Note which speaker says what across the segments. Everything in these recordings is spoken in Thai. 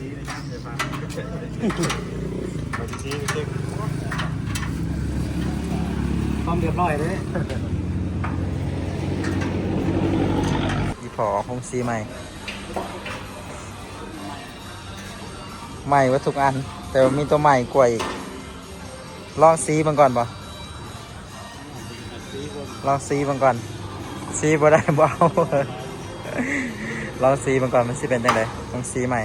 Speaker 1: ซีในน้ำเดือดฟังซีเช็คความเรียบร้อยเลย
Speaker 2: อีพอคงซีใหม่ใหม่ว่าทุกอันแต่ว่ามีตัวใหม่กว่าอีกลองซีมันก่อนบ่ลองซีมันก่อนซีบ่ได้บ่เอาลองซีมันก่อนมันสิเป็นยังไงลองซีใหม่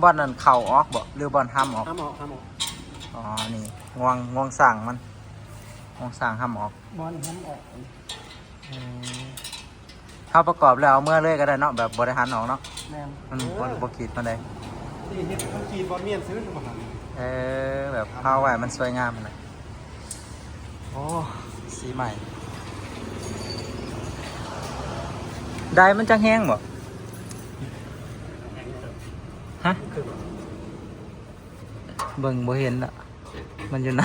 Speaker 2: บอลนั่นเข่าออกบ่หรือบอลห้ามออก
Speaker 1: ห้ามออก
Speaker 2: อ๋อนี่งวงสั่งมันงวงสั่งห้ามออก
Speaker 1: บอลห้ามออก
Speaker 2: เข้าประกอบแล้วเอาเมื่อเลยก็ได้เนาะแบบบริหารออกเนาะ
Speaker 1: แม่
Speaker 2: มันบริขีดมันได้
Speaker 1: ที่เห็ดต้องกีบอลเมียนซื้อมาหา
Speaker 2: แบบเข้าไว้มันสวยงามเลยโอ้สีใหม่ได้มันจังแห้งบ่ฮะเบิ่งบ่เห็นละมันอยู่ไหน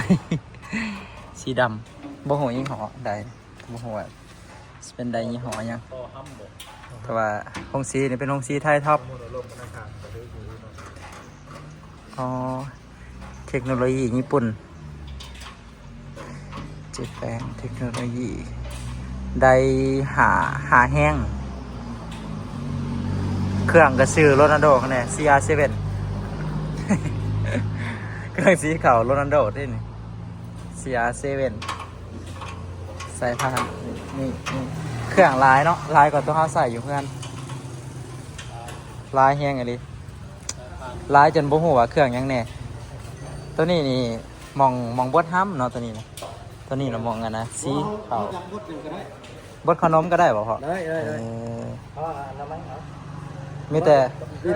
Speaker 2: สีดำบ่หัวยี่ห้อใดบ่หัวเป็นใดยี่ห้อยังแต่ว่าฮงซีนี่เป็นฮงซีไทยท็อปอ๋อเทคโนโลยีญี่ปุ่นเจ็ดแปลงเทคโนโลยีใดหาแห้งเครื่องกระสือโรนัลโดเขาเนี่ย CR7 เครื่องสีขาวโรนัลโดที่นี่ CR7 ใส่ผ่านนี่เครื่องลายเนาะลายก่อนต้องเขาใส่อยู่เพื่อนลายแห้งอะไรลายจนบ่หัวเครื่องยังเนี่ยตัวนี้นี่มองบดห้ำเนาะตัวนี้นะตัวนี้เรามองกันนะสีขาวบดขนมก็ได้ป่ะพ่อ
Speaker 1: ได้
Speaker 2: มีแต่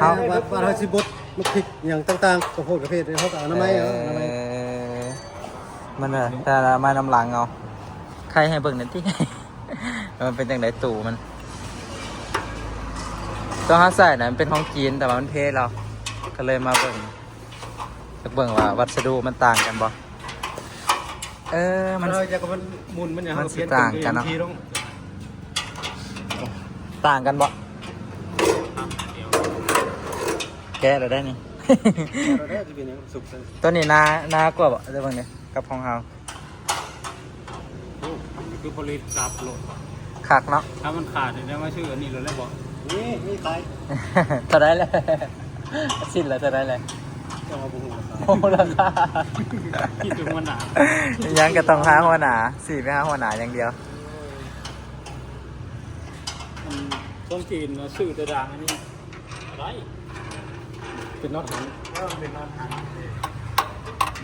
Speaker 1: เอาว่าเราสิบดลูกพริกอย่างต่างๆกระโพดกระเพาะเขาก็เอาน้ำไม้
Speaker 2: มันแต่ละไม้น้ำหลังเอาใครให้เบิ่งนั่นที่ มันเป็นจังไดตู่มันตัวฮัสใส่นะมันเป็นของจีนแต่ว่ามันเพศเราก็เลยมาเบิ่งว่าวัสดุมันต่างกันบ่
Speaker 1: มันจะกับมันมุนมันอย่าง
Speaker 2: มันต่างกันเนาะต่างกันบ่แกะเราได้นี่ ตัวนี้นากว่าบ่ได้บ้างเนี่ยกับของเฮา
Speaker 1: คือผลิตกลับโหลด
Speaker 2: ขาดเนาะ
Speaker 1: ถ้ามันขาดเนี่ยมาชื่ออันนี้เลยแล้วบอกนี่มีใคร
Speaker 2: จะได้เลยสิ้นแล้วจะได้เลย
Speaker 1: จะมาบุ้ง
Speaker 2: โอ้ราคา
Speaker 1: คิดถึงหัวหนา
Speaker 2: ยังก็ต้องหาหัวหนาไม่หาหัวหนาอย่างเดียว
Speaker 1: ต้องจีนชื่อตะดางอันนี้อะไรเป็นน็อตหันเป็นน็อตหัน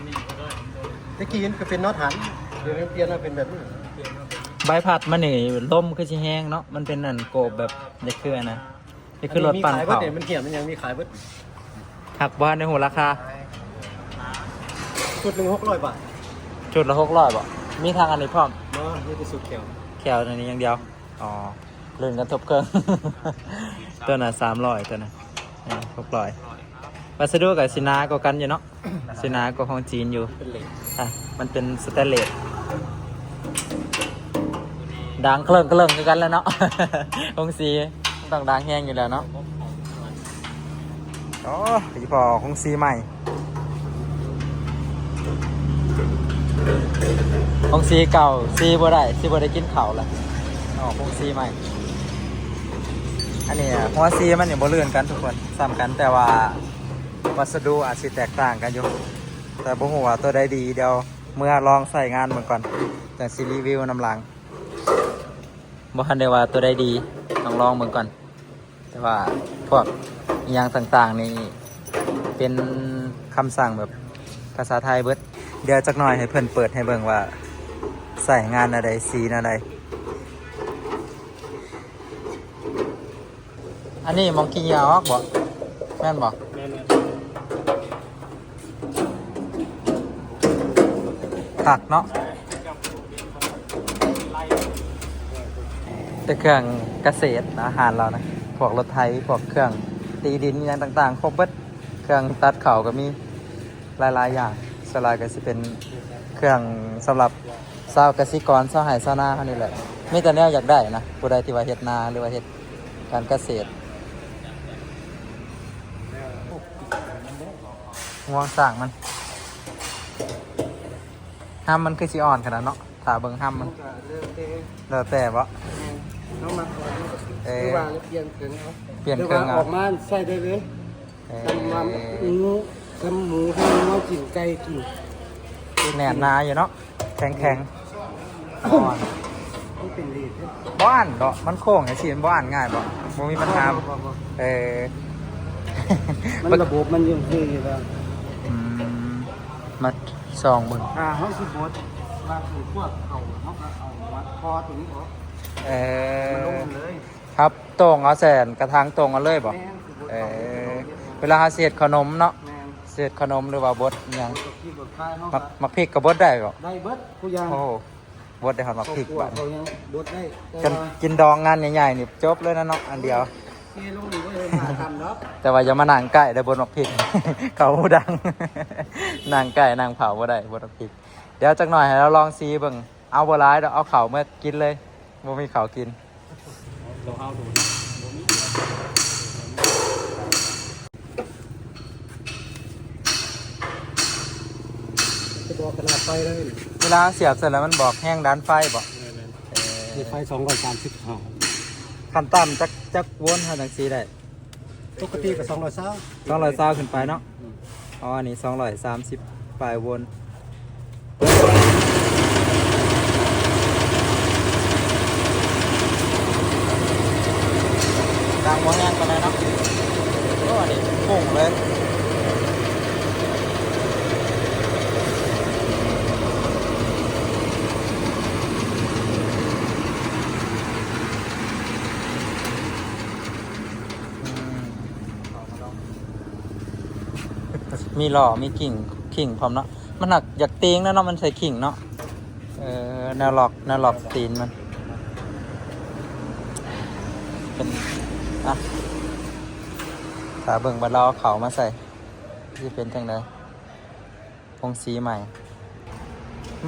Speaker 1: นี่ก็ได้ตะกี้ก็เป็นน็อตหันเดี๋ยวเปลี่ยนมาเป็นแบบนี้
Speaker 2: ใบพัดมันนี่ล่มคือชิแห้งเนาะมันเป็นนั่นโกบแบบเด็กคือนะเด็กคือรถปั่นเผา
Speaker 1: มันเกี่ยมมันยังมีขายเบิด
Speaker 2: หักบ้านในหัวราคา
Speaker 1: ชุดหนึ่ง600 บาท
Speaker 2: จุดละ600บ่มีทางอันนี้พร้อม
Speaker 1: นี่เป็นสุด
Speaker 2: แขวตัวนี้อย่างเดียวอ๋อเลื่อนกระทบเครื่อง ตัวน่ะ300ตัวน่ะ600วัสดุกับสินาก็กันอยู่เนาะสินาก็ของจีนอยู่มันเป็นสแตนเลสดังเครื่องคือกันแล้วเนาะ องซีต้องดังแห้งอยู่แล้วเนาะอ๋อพี่พอองซีใหม่องซีเก่าซีบ่ได้กินเข่าละอ๋อองซีใหม่อันนี้หัวซีมันเนี่ยบ่เลื่อนกันทุกคนซ้ำกันแต่ว่าวัสดุอาจจะแตกต่างกันอยู่แต่บ่ฮู้ว่าตัวใดดีเดี๋ยวเมื่อลองใส่งานเหมือนก่อนแต่ซีรีวิวนำหลังบ่ทันได้ว่าตัวใดดีต้องลองเหมือนก่อนแต่ว่าพวกอย่างต่างๆนี่เป็นคำสั่งแบบภาษาไทยเบิดเดี๋ยวจักหน่อยให้เพิ่นเปิดให้เบิ่งว่าใส่งานอะไรสีอะไรอันนี้มองขี้ยาวบ่แม่นบ่ตักเนาะแต่เครื่องเกษตรอาหารเรานะ พวกรถไถพวกเครื่องตีดินอย่างต่างๆครบเบิดเครื่องตัดเข่าก็มีหลายๆอย่างสลายก็สิเป็นเครื่องสำหรับชาวเกษตรกรชาวไร่ชาวนาเท่านี้แหละมีแต่แนวอยากได้นะผู้ใดที่ว่าเฮ็ดนาหรือว่าเฮ็ดการเกษตรง่วงสั่งมันห้ามมันคือสิอ่อนขนาดเนาะถ้าเบิ่งห้ามมันแล้วแต่บ่
Speaker 1: น้องมาก่อน
Speaker 2: เอ
Speaker 1: คือ
Speaker 2: อ
Speaker 1: ว่าเปลี่ยนเครื่องเอา
Speaker 2: เปลี่ยนเครื่อง
Speaker 1: อ
Speaker 2: เอา
Speaker 1: อกมาใส่ได้เลยทำมาทำหมูให้น้องกินไก่กิน
Speaker 2: แหนบนาอยู่เนาะแข็งๆอ่อน
Speaker 1: มันเป็นเลด
Speaker 2: บ้านดอกมันโค้งไอ้สิมันบ้านง่ายบ่บ่มีปัญหาเออ
Speaker 1: มันระบบมันยังคืออยู่แล้ว
Speaker 2: อืมมาส่องมึง
Speaker 1: เขาสิบดมาถึงพวกเขาเขาก็เอาวัดคอตัวนี้ออก
Speaker 2: เอ
Speaker 1: มันล
Speaker 2: อง
Speaker 1: เลย
Speaker 2: ครับตรงเอาแสนกระทางตรงเอาเลยบ่
Speaker 1: แม่นสิบด
Speaker 2: เอ
Speaker 1: เขา
Speaker 2: อเวลาหาเศษขนมเนาะ
Speaker 1: แม่น
Speaker 2: เศษขนมหรือว่าบดอิหยัง
Speaker 1: ตัวที่บดคลายเขา
Speaker 2: มักพริกกับบดได้บ่
Speaker 1: ได้เบิดผู้ยาง
Speaker 2: โอ้บดได้ครับมักพริก
Speaker 1: บั
Speaker 2: บัด
Speaker 1: เขายังบดได้
Speaker 2: กันกินดองงานใหญ่ๆนี่จบเลยนะเนาะอันเดียว
Speaker 1: เทลงนี่ก็เลยมาทำเนาะ
Speaker 2: แต่ว่าอย่ามานั่งใกล้ได้บนมักพริก เขาหูดัง นั่งใกล้นั่งเผาบ่ได้บนมักพริก เดี๋ยวจักหน่อยให้เราลองซีเบิ่งเอาบ่ร้ายเดี๋ยวเอาเข่าวเมื่อกินเลยบ่มีเข่าวกิน
Speaker 1: ตัวเอาดูจะบอกขนาดไฟเลย
Speaker 2: เวลาเสียบเสร็จแล้วมันบอกแห้งด้านไฟบ่
Speaker 1: มีไฟ230ห่อ
Speaker 2: ขั้นต่ำจักวนเท่าจังซีได้
Speaker 1: ปกติก็220
Speaker 2: 220ขึ้นไปเนาะอ๋ออันนี้230ปลายวนดังบ่แห้งปานใดเนาะโอ้อันนี้พุ่งเลยมีหล่อมีกิ่งพร้อมเนาะมันหนักอยากตีงนะเนาะมันใส่กิ่งเนาะแนวล็อกตีนมันเป็นอ่ะตาเบิ่งบัดเราเอาเขามาใส่ที่เป็นจังไดพงสีใหม่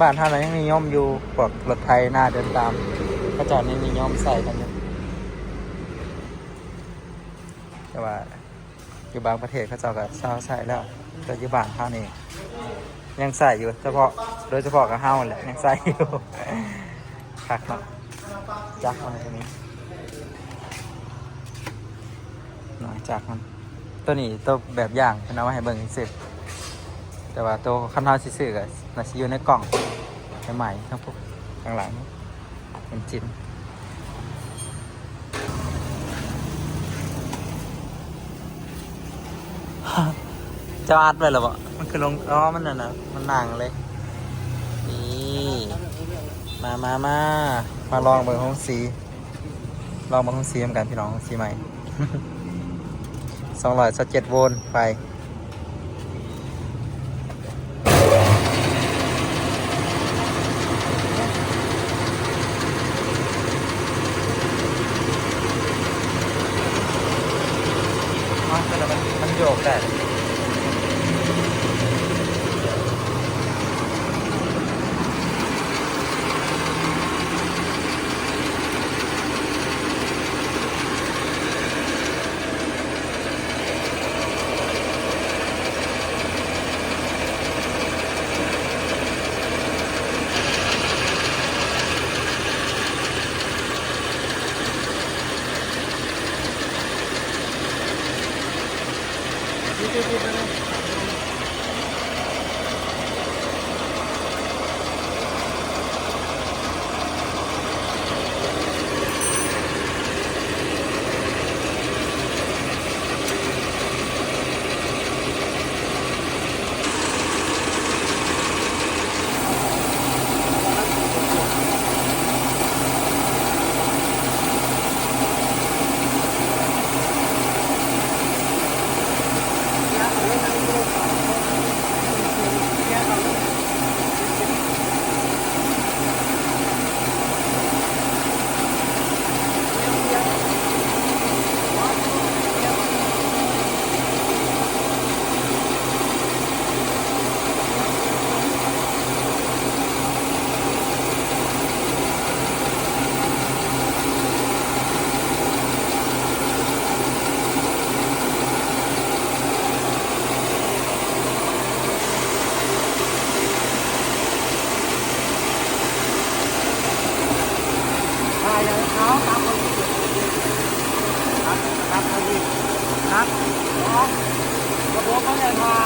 Speaker 2: บ้านท่านเรายังนิยมอยู่พวกรถไทยหน้าเดินตามก็จอดยังนิยมใส่กันอยู่แต่ว่าอยู่บางประเทศเขาเจ้าก็เช่าใส่แล้วแต่อยู่บ้านเฮานี่ยังใส่อยู่โดยเฉพาะกับเฮาแหละยังใส่อยู่ คักเนาะจักมันตรงนี้หน่อยจักมันตัวนี้ตัวแบบอย่างเป็นเอาไว้ให้เบิ่งสิแต่ว่าตัวคันเฮาสิซื้อก็น่าสิอยู่ในกล่องใหม่ๆทั้งพวกข้างหลังเป็นจิ้น จะอัดไปหรอปะมันคือลงอ๋อมันน่ะนะมันหนังเลยนี่มาลองเบอร์ของสีลองเบอร์ของสีเหมือนกันพี่น้องสีใหม่ 227 โวลต์ไปมันโยกได้
Speaker 3: เนี่ยทา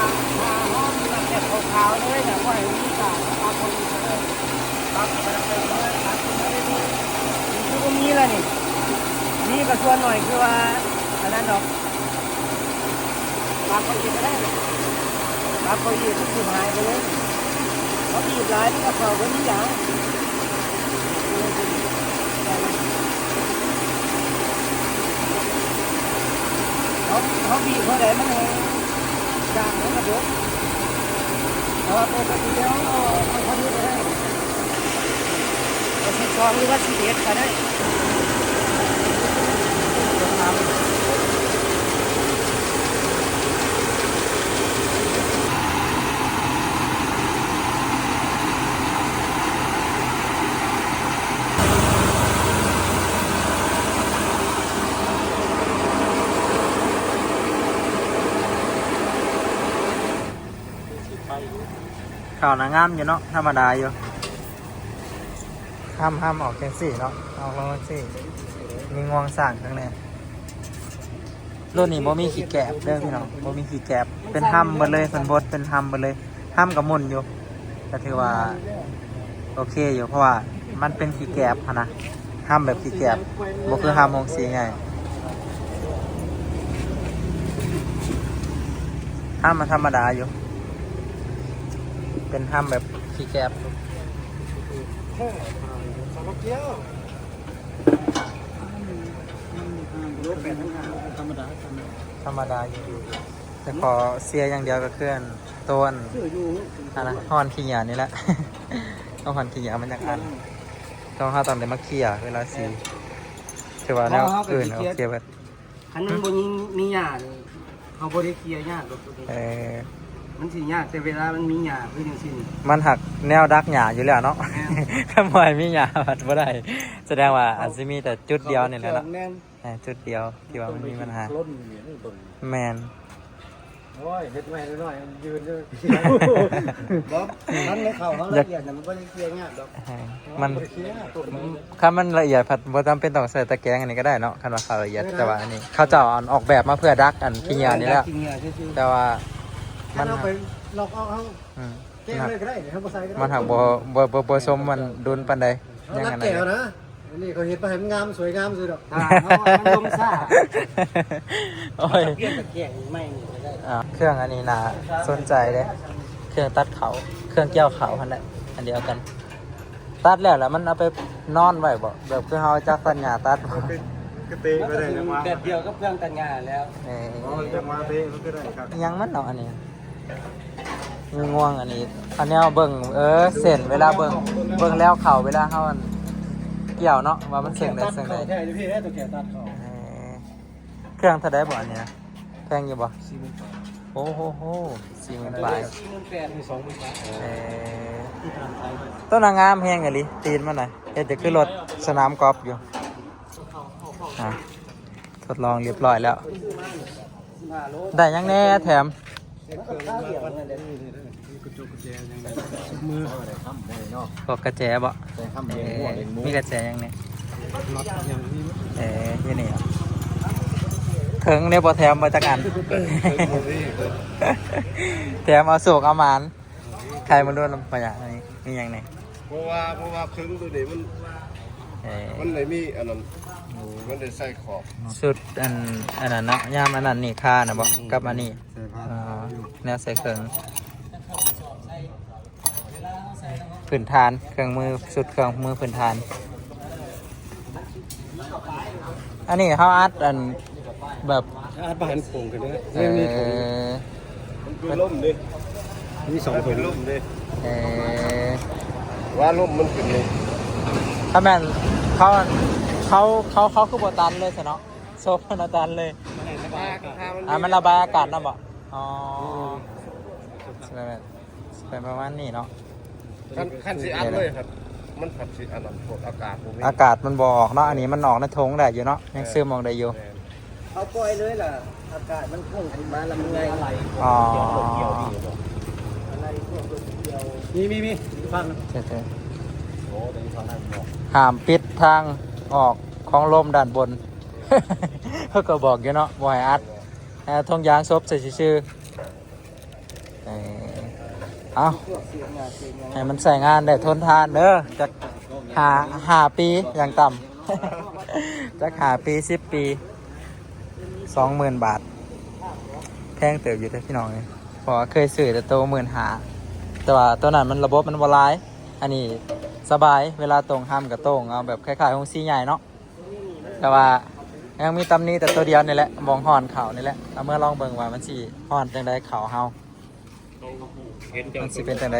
Speaker 3: ห้องมันแบบขาวๆเลยเนี่ยว่าให้มีกาตาคนเลยตาไปเลยตาคนไม่ได้ดูคือก็มีแล้วนี่ก็ชวนหน่อยคือว่าอันนั้นดอกตาคนอีกก็ได้ตาคนอีกคือหายไปเลยเขาบีบหลายมันก็เข้าไปนี่อย่างเขาบีบเท่าไหร่มันเองจากนั้นก็เดือดเอาปกติแล้วเอาพอดีก็ได้เอา12หรือว่า11ก็ได้
Speaker 2: ข่าวนางงามอยู่เนาะธรรมดาอยู่ห้ามออกแท็กซี่เนาะออกรถแท็กซี่มีงวงสั่งข้างในรถนี่บ่มีขี่แกบเด้อพี่น้องบ่มีขี่แกบเป็นห้ำหมดเลยเป็นบดเป็นห้ำหมดเลยห้ำกับมุนอยู่ก็ถือว่าโอเคอยู่เพราะว่ามันเป็นขี่แกบนะห้ำแบบขี่แกบบ่คือห้ำวงสีไงห้ำมันธรรมดาอยู่เป็นห้ำแบบขี้แกบ
Speaker 1: สองเกี้ยวรถแปดทั้งหางธรรมดา
Speaker 2: ธรรมดาอยู่แต่ขอเสียอย่างเดียวก็เคลื่อนต้นนะฮอนขี้หยานี่แหละ ต้องฮอนขี้หยามันจากอันต้องห้าตอนเดี๋ยวมาเขี่ยเวลาสีถือว่าแนวอื่นโอเคแบบ
Speaker 3: คันมันบนมีหญ้าเขาบริเคลียร์หญ้าตัวมันสิหญ้าแต่เวลามันมีหญ้าคือจังซี่นี่
Speaker 2: มันหักแนวดักหยาอยู่แล้วเนาะถ้าไม่มีหยาบัดบ่ได้แสดงว่าอาจจะมีแต่จุดเดียวนี่แหละเนาะจุดเดียวที่ว่ามันมีปัญหาแมน
Speaker 1: โอ้ยเฮ็ดไม่ได้หน่อยยืนด้วยบ๊อบนั่นไม่เข้าเขาละเอียดนะมันก็ได้เคลียร์เงี้ยดอก
Speaker 2: มันถ้ามันละเอียดผัดบ่จำเป็นต้องใส่ตะแกรงอันนี้ก็ได้เนาะคันว่าเขาละเอียดแต่ว่าอันนี้เขาจะออกแบบมาเพื่อดักอันขี้หยานี่แหละแต่ว่า
Speaker 1: มันเอาไปลอกเอาแก้เลยก็ได้ครับบ่ใส่ก็ได้
Speaker 2: มันหักบ่สมมันดุนปานใด
Speaker 1: ยังไงนะนี่เขาเห็นไปให้มันงามสวยงามสุดดอก
Speaker 3: มันลมซ่า
Speaker 2: โอ้ย
Speaker 3: เปลี่ยนตะแกรงไม่นี่ก็ได้
Speaker 2: เครื่องอันนี้น่าสนใจเลยเครื่องตัดเขาเครื่องเกี่ยวเขาพันแหละอันเดียวกันตัดแล้วมันเอาไปนอนไว้บ่แบบคือเฮาจักสัญญาตัดบ่
Speaker 1: ก็เตะไปได้จังหวะ
Speaker 3: แบบเดียวก็เครื่องตัดหญ้าแล้ว
Speaker 1: จังหวะเตะมันก็ได้ครับ
Speaker 2: ยังมันเนาะอันนี้มีง่วงอันนี้เบิ่งเส้นเวลาเบิ่งแล้วเข่าเวลาเฮาเกี่ยวเนาะว่ามันเสียงได้เสียงได้
Speaker 1: ใช่พี่ได้ตัวแก่ตัดเขา
Speaker 2: เครื่องเท่าไดบ่อันนี้นะแพงอยู่บ่โอ้โห40,000 บาท
Speaker 3: 48,000 มี20,000 บาท
Speaker 2: ต้นงามแฮงอะลิตีนมันน่ะเฮ็ดจะคือรถสนามกอล์ฟอยู่ทดลองเรียบร้อยแล้วได้ยังแน่แถม
Speaker 1: มือ
Speaker 2: พวกกระแจบ่มีกระแจยังเนี่ยยี่นี่ถึงเนี่ยบ่แถมมาจากอันแถมเอาโศกเอาหมานใครมาด้วยน้ำปลาอันนี้มียังไง
Speaker 1: เพราะว่าครึ่งตัวนี้มันเลยมีอันนั้นมันได้ใส่ขอบ
Speaker 2: สุดอันนั้นเนาะย่ามอันนั้นนี่ค่านะบ่กับอันนี้แนวใส่เครื่องพื้นฐานเครื่องมือสุดเครื่องมือพื้นฐานอันนี้เขาอัดอันแบบ
Speaker 1: อัดบานโป่งกันเลยมีถุงเป็นล่มดิมี2ถุงล่มดิว่าล่มมันเป็นเลย
Speaker 2: ถ้าแม่นเขาคือบ่ตันเลยสิเนาะโซฟมันตันเลยมันระบายอากาศนะบ่อ๋อเป็นประมาณนี้เนาะ
Speaker 1: ขั้นสิอัดเลยครับมันผัดสิอันนั้นพวกอ
Speaker 2: ากาศมันบ่ออกเนาะอันนี้มันออกในทงได้อยู่เนาะยังซึมออกได้อยู่
Speaker 3: เอาปล่อยเลยล่ะอากาศมันพุ่งขึ้นมาแล้วมันไง
Speaker 2: อ๋อ
Speaker 1: มีฟัง
Speaker 2: ใช่ห้ามปิดทางออกของลมด้านบนเขาก็บอกอยู่เนาะบ่ให้อัดทงยางซบใส่ชื่อ เอาให้มันใส่งานได้ทนทานเด้อจะหาปีอย่างต่ำ จะหาปี10 ปี20,000 บาทแพงเติบอยู่แต่พี่น้องเลยเพราะว่าเคยซื้อแต่ตัว15,000แต่ว่าตัวนั้นมันระบบมันบลายอันนี้สบายเวลาตรงห้ามกับตรงเอาแบบคล้ายๆของซีใหญ่เนาะแต่ว่ายังมีตำหนี้แต่ตัวเดียวนี่แหละมองห่อนเข่านี่แหละเอาเมื่อลองเบิ่งว่ามันสิห่อนจังไดเข่าเฮามันสิเป็นจังได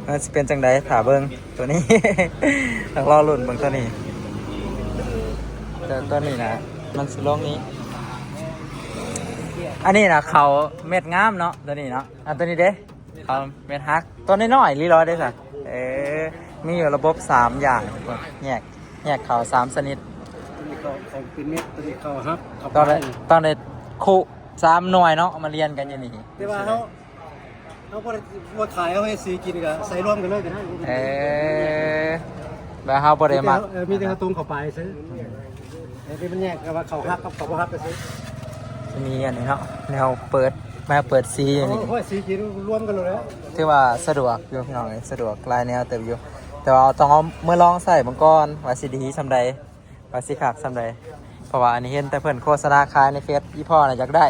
Speaker 2: มันสิเป็นจังไดถาเบิ่งตัวนี้ ต้องรอลุ้นเบิ่งตัวนี้แต่ตัวนี้นะมันสิลงนี้อันนี้นะเขาเม็ดงามเนาะตัวนี้เนาะอันตัวนี้เด้เขาเม็ดฮักตัวน้อยๆลีลอยได้สักมีอยู่ระบบ3อย่างทุกคนแยกเขา3ชนิด
Speaker 1: ตัวนี้เขาเป็นเม็ดตัวนี้เขาฮับ
Speaker 2: ตอนในคู่3 หน่วยเนาะเอามาเรียนกันอย่างนี้
Speaker 1: แต่ว่าเขาบ่ขายเขาให้สีกินกับใส่รวมกันเลยกันได้
Speaker 2: แบบเขาบ่ได้มัก
Speaker 1: มีแต่เขาตุ้มเข้าไปซื้อที่มันแยกกับว่าเขาฮักกับเขาบ่ฮักไปซื้อ
Speaker 2: มีอันนี้เนาะแนวเปิดซีอย่างนี้
Speaker 1: โอ้ยสีกินรวมกันเลยแล้ว
Speaker 2: ที่ว่าสะดวกอยู่พี่น้องสะดวกลายแนวเติบอยู่แต่ว่าต้องเอาเมื่อลองใส่บางก้อนว่าสิดีสำใดว่าสิขาดสำใดเพราะว่าอันนี้เห็นแต่เพิ่นโฆษณาขายในเฟซยี่พ่อน่ะอยากได้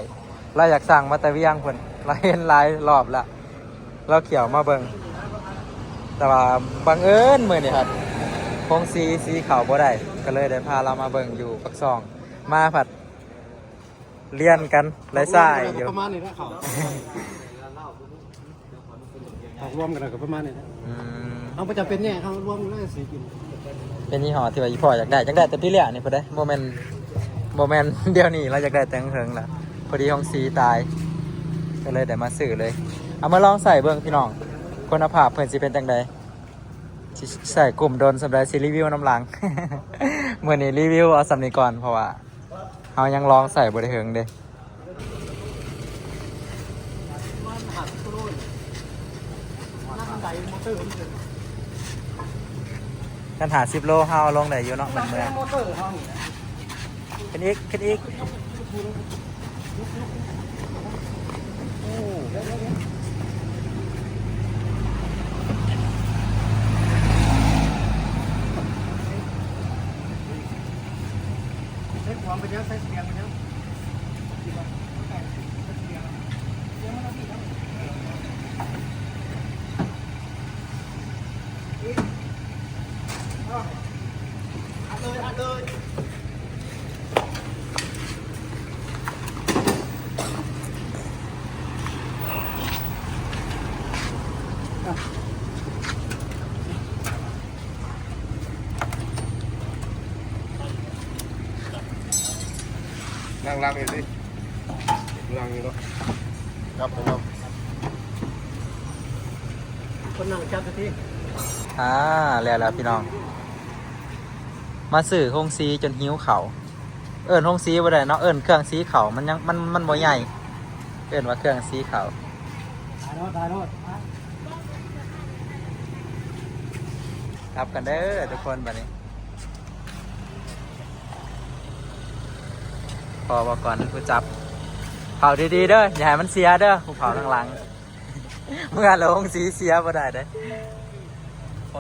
Speaker 2: เราอยากสั่งมาแต่เวียงเพิ่นเราเห็นหลายรอบละเราเขียวมาเบิ่งแต่ว่าบังเอิญมื้อนี้ครับคงสีขาวบ่ได้ก็เลยได้พาเรามาเบิ่งอยู่ปักซองมาผัดเรียนกันไร้สายอยู่
Speaker 1: ประมาณนี้นะเขารวมกันกับประมาณนี้นะเขาประจำเป็นเนี่ยเขารวมกันได้สีกิน
Speaker 2: เป็นยี่ห้อที่ว่ายี่พ่ออยากได้แต่พี่เลี้ยนี่พอได้โมเมนต์เดี๋ยวนี้เราอยากได้แต่งเฮิงละพอดีของสีตายก็เลยได้มาซื้อเลยเอามาลองใส่เบิ่งพี่น้องคุณภาพเพิ่นสิเป็นจังไดใส่กลุ่มโดนสำหรับซีรีวิวน้ำหลัง เมื่อนี้รีวิวเอาสำนี้ก่อนเพราะว่าเรายังลองใส่บ่ได้เฮิงเด้กันหา10 โลเฮาลงได้อยู่เนาะเหมือนเมื่อขึ้นอีก
Speaker 1: ใช้ความไปเยอะใช้เสียงไปเยอะเลยนั่งอยู่สินั่งอยู่เนาะครับผมคนนั่งจับที
Speaker 2: แล้วพี่น้องมาสื่อโฮงซีจนหิวเขาโฮงซีบ่ได้เนาะเครื่องซีเขามันยังมันบ่ใหญ่ว่าเครื่องซีเขา
Speaker 1: ตายรถ
Speaker 2: ครับกันเด้อทุกคนบัดนี้พอบอกก่อนผู้จับเผาดีๆเด้ออย่าให้มันเสียเด้อผู้เผาข้างหลังเมื่อเราโฮงซีเสียบ่ได้เด้อ